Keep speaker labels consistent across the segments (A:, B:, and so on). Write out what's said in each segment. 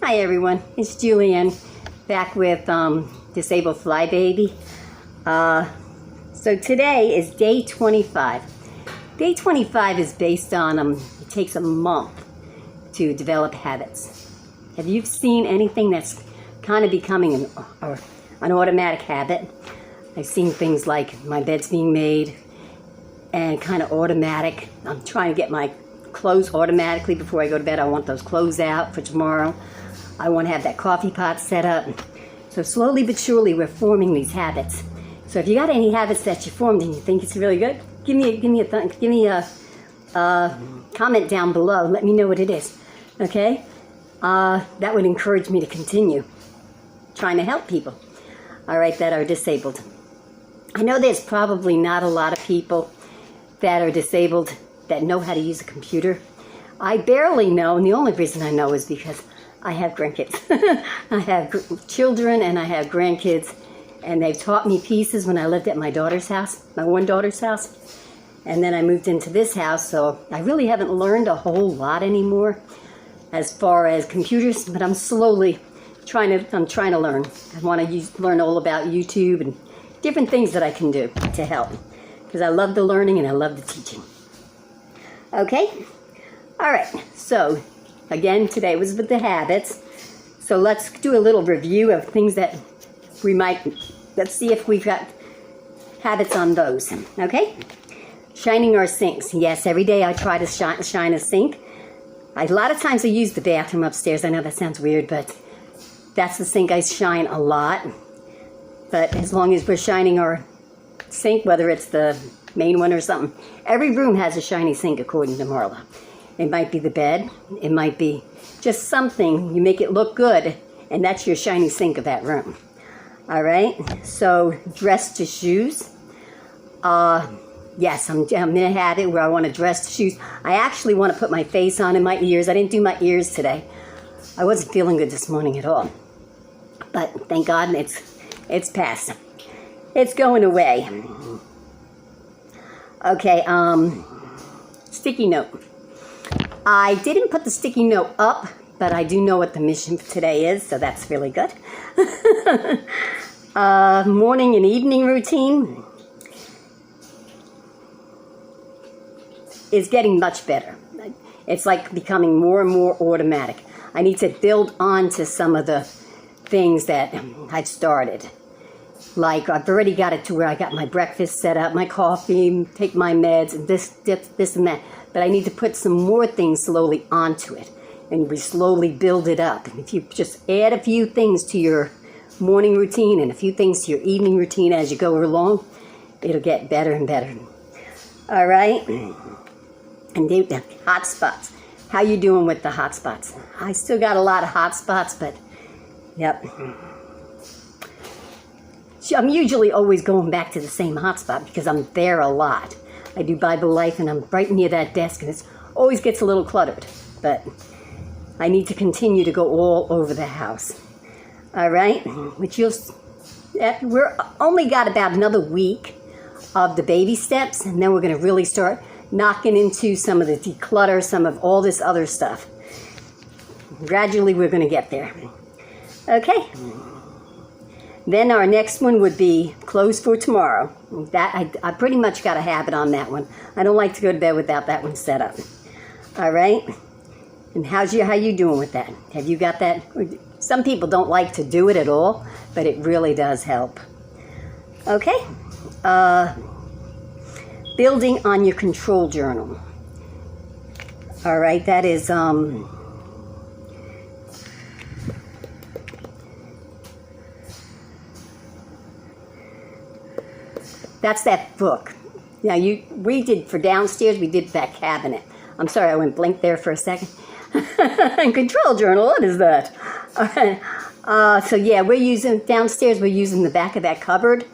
A: Hi everyone, it's Julian back with Disabledflybaby. So today is day 25. Day 25 is based on it takes a month to develop habits. Have you seen anything that's kind of becoming an automatic habit? I've seen things like my bed's being made and kind of automatic. I'm trying to get my clothes automatically before I go to bed. I want those clothes out for tomorrow. I want to have that coffee pot set up. So slowly but surely we're forming these habits. So if you got any habits that you formed and you think it's really good, give me a comment down below. Let me know what it is. Okay? That would encourage me to continue trying to help people, all right, that are disabled. I know there's probably not a lot of people that are disabled that know how to use a computer. I barely know, and the only reason I know is because I have grandkids. I have children and I have grandkids, and they've taught me pieces when I lived at my daughter's house, my one daughter's house. And then I moved into this house, so I really haven't learned a whole lot anymore as far as computers, but I'm slowly trying to learn. I want to learn all about YouTube and different things that I can do to help, because I love the learning and I love the teaching. Okay? All right, so again, today was with the habits. So let's do a little review of things that let's see if we've got habits on those, okay? Shining our sinks. Yes, every day I try to shine a sink. A lot of times I use the bathroom upstairs. I know that sounds weird, but that's the sink I shine a lot. But as long as we're shining our sink, whether it's the main one or something, every room has a shiny sink according to Marla. It might be the bed, it might be just something, you make it look good, and that's your shiny sink of that room. All right, so dress to shoes. Yes, I'm in a habit where I want to dress to shoes. I actually want to put my face on and my ears. I didn't do my ears today. I wasn't feeling good this morning at all. But thank God it's passed. It's going away. Okay, sticky note. I didn't put the sticky note up, but I do know what the mission for today is, so that's really good. Morning and evening routine is getting much better. It's like becoming more and more automatic. I need to build on to some of the things that I've started. Like I've already got it to where I got my breakfast set up, my coffee, take my meds, and this and that. But I need to put some more things slowly onto it, and we slowly build it up. And if you just add a few things to your morning routine and a few things to your evening routine as you go along, it'll get better and better. All right? And the hot spots. How you doing with the hot spots? I still got a lot of hot spots, but yep. I'm usually always going back to the same hot spot because I'm there a lot. I do Bible Life, and I'm right near that desk, and it always gets a little cluttered. But I need to continue to go all over the house. All right? We're only got about another week of the baby steps, and then we're going to really start knocking into some of the declutter, some of all this other stuff. Gradually, we're going to get there. Okay? Then our next one would be clothes for tomorrow. That I pretty much got a habit on that one. I don't like to go to bed without that one set up. All right? And how you doing with that? Have you got that? Some people don't like to do it at all, but it really does help. Okay? Building on your control journal. All right, that is that's that book. Now we did for downstairs, we did that cabinet. I'm sorry, I went blank there for a second. Control journal, what is that? So yeah, downstairs, we're using the back of that cupboard,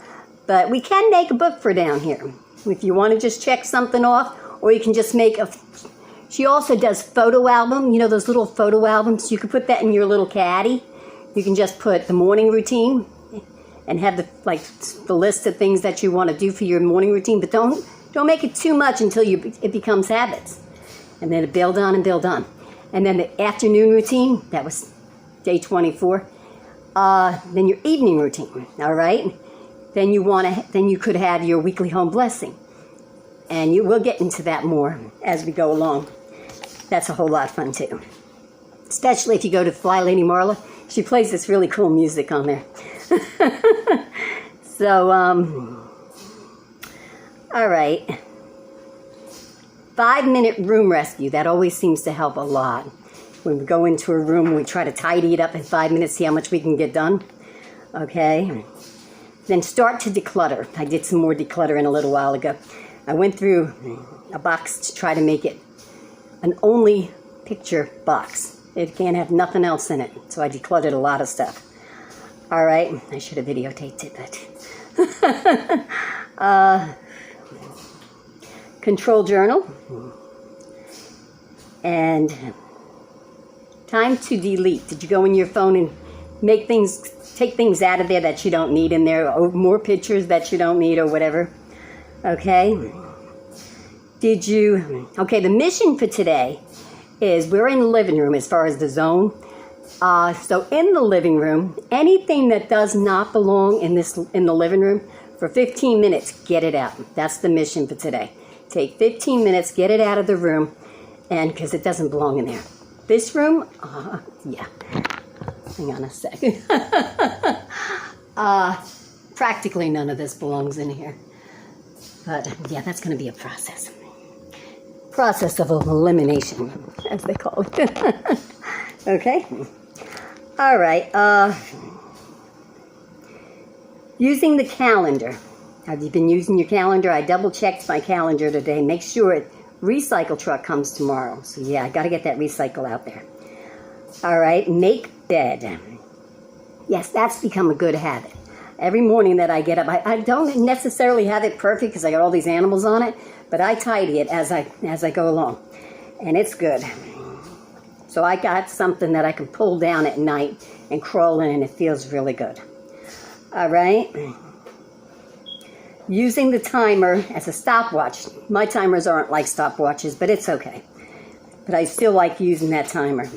A: but we can make a book for down here. If you want to just check something off, or you can just make she also does photo album, you know those little photo albums? You can put that in your little caddy. You can just put the morning routine, and have the list of things that you want to do for your morning routine, but don't make it too much until it becomes habits. And then build on and build on. And then the afternoon routine, that was day 24. Then your evening routine, all right? Then you could have your weekly home blessing. And we'll get into that more as we go along. That's a whole lot of fun too. Especially if you go to Fly Lady Marla. She plays this really cool music on there. So, all right. 5-minute room rescue. That always seems to help a lot. When we go into a room, we try to tidy it up in 5 minutes, see how much we can get done. Okay. Then start to declutter. I did some more decluttering a little while ago. I went through a box to try to make it an only picture box. It can't have nothing else in it. So I decluttered a lot of stuff. All right. I should have videotaped it, but... control journal. And time to delete. Did you go in your phone and take things out of there that you don't need in there, or more pictures that you don't need or whatever? Okay. Okay, the mission for today is we're in the living room as far as the zone. So in the living room, anything that does not belong in the living room, for 15 minutes, get it out. That's the mission for today. Take 15 minutes, get it out of the room, and because it doesn't belong in there. This room, yeah. Hang on a second. Practically none of this belongs in here. But yeah, that's going to be a process. Process of elimination, as they call it. Okay. All right. Using the calendar. Have you been using your calendar? I double-checked my calendar today. Make sure recycle truck comes tomorrow. So yeah, I got to get that recycle out there. All right. Make bed. Yes, that's become a good habit. Every morning that I get up, I don't necessarily have it perfect because I got all these animals on it, but I tidy it as I go along, and it's good. So I got something that I can pull down at night and crawl in, and it feels really good. All right. Using the timer as a stopwatch. My timers aren't like stopwatches, but it's okay. But I still like using that timer.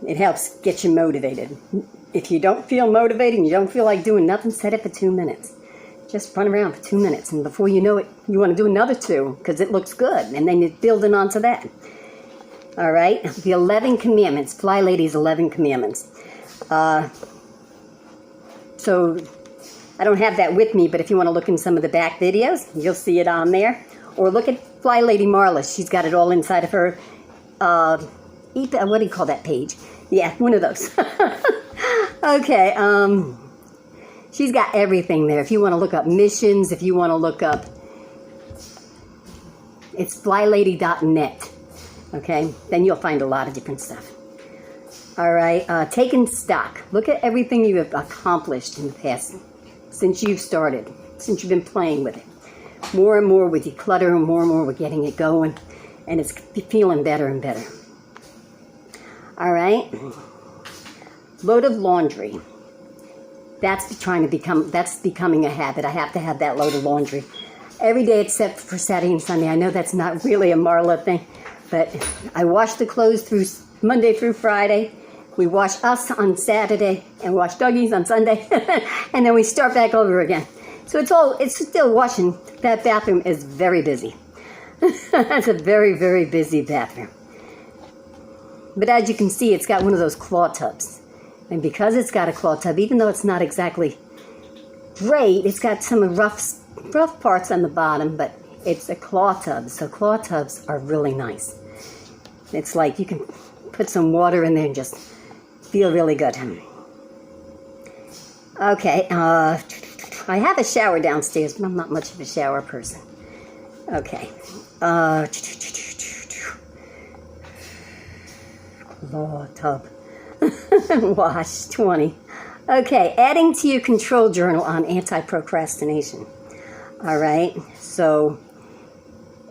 A: It helps get you motivated. If you don't feel motivated and you don't feel like doing nothing, set it for 2 minutes. Just run around for 2 minutes, and before you know it, you want to do another 2 because it looks good, and then you're building onto that. All right, the 11 commandments, Fly Lady's 11 commandments. So I don't have that with me, but if you want to look in some of the back videos, you'll see it on there. Or look at Fly Lady Marla. She's got it all inside of her, what do you call that page? Yeah, one of those. Okay, she's got everything there. If you want to look up missions, if you want to look up, it's flylady.net. Okay, then you'll find a lot of different stuff. All right, taking stock. Look at everything you have accomplished in the past since you've started, since you've been playing with it. More and more with declutter, and more we're getting it going, and it's feeling better and better. All right. Load of laundry. That's becoming a habit. I have to have that load of laundry every day except for Saturday and Sunday. I know that's not really a Marla thing, but I wash the clothes through Monday through Friday. We wash us on Saturday and wash doggies on Sunday, and then we start back over again. So it's still washing. That bathroom is very busy. That's a very, very busy bathroom. But as you can see, it's got one of those claw tubs. And because it's got a claw tub, even though it's not exactly great, it's got some rough parts on the bottom, but it's a claw tub. So claw tubs are really nice. It's like you can put some water in there and just feel really good. Okay, I have a shower downstairs, but I'm not much of a shower person. Okay. Claw tub. Wash 20. Okay, adding to your control journal on anti-procrastination. All right, so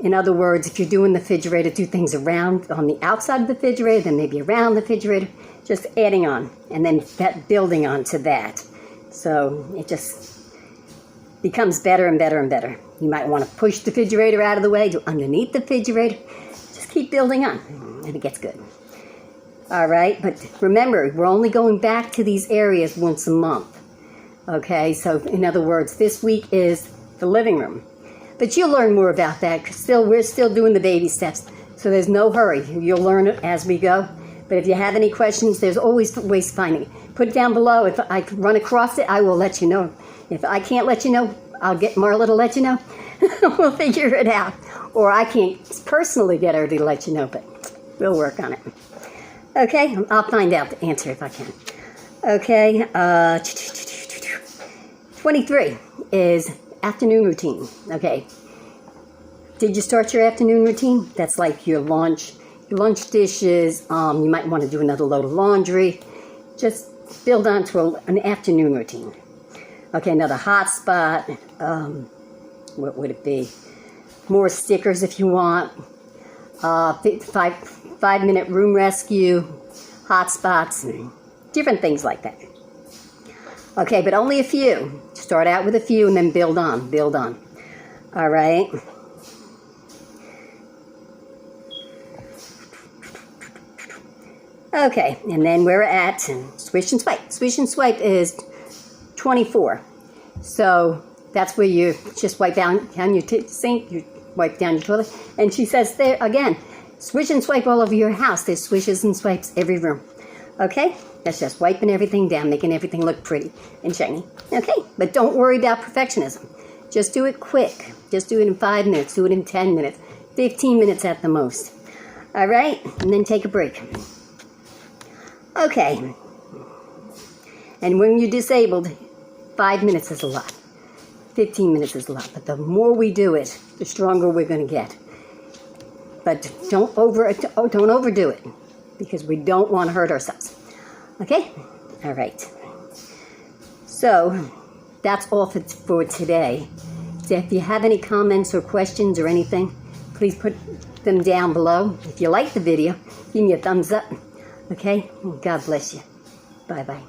A: in other words, if you're doing the refrigerator, do things around on the outside of the refrigerator, then maybe around the refrigerator, just adding on, and then that building onto that. So it just becomes better and better and better. You might want to push the refrigerator out of the way, do underneath the refrigerator. Just keep building on, and it gets good. All right, but remember, we're only going back to these areas once a month. Okay, so in other words, this week is the living room. But you'll learn more about that. We're still doing the baby steps, so there's no hurry. You'll learn it as we go. But if you have any questions, there's always ways to find it. Put it down below. If I run across it, I will let you know. If I can't let you know, I'll get Marla to let you know. We'll figure it out. Or I can't personally get her to let you know, but we'll work on it. Okay, I'll find out the answer if I can. Okay, 23 is afternoon routine. Okay, did you start your afternoon routine? That's like your lunch dishes. You might want to do another load of laundry. Just build onto an afternoon routine. Okay, another hotspot. What would it be? More stickers if you want. 5-minute room rescue, hotspots, different things like that. Okay, but only a few. Start out with a few and then build on. All right. Okay, and then we're at swish and swipe. Swish and swipe is 24. So that's where you just wipe down your sink, you wipe down your toilet. And she says there again, swish and swipe all over your house. There's swishes and swipes every room. Okay? That's just wiping everything down, making everything look pretty and shiny. Okay? But don't worry about perfectionism. Just do it quick. Just do it in 5 minutes. Do it in 10 minutes. 15 minutes at the most. All right? And then take a break. Okay. And when you're disabled, 5 minutes is a lot. 15 minutes is a lot. But the more we do it, the stronger we're going to get. But don't overdo it, because we don't want to hurt ourselves. Okay? All right. So that's all for today. So if you have any comments or questions or anything, please put them down below. If you like the video, give me a thumbs up. Okay? God bless you. Bye-bye.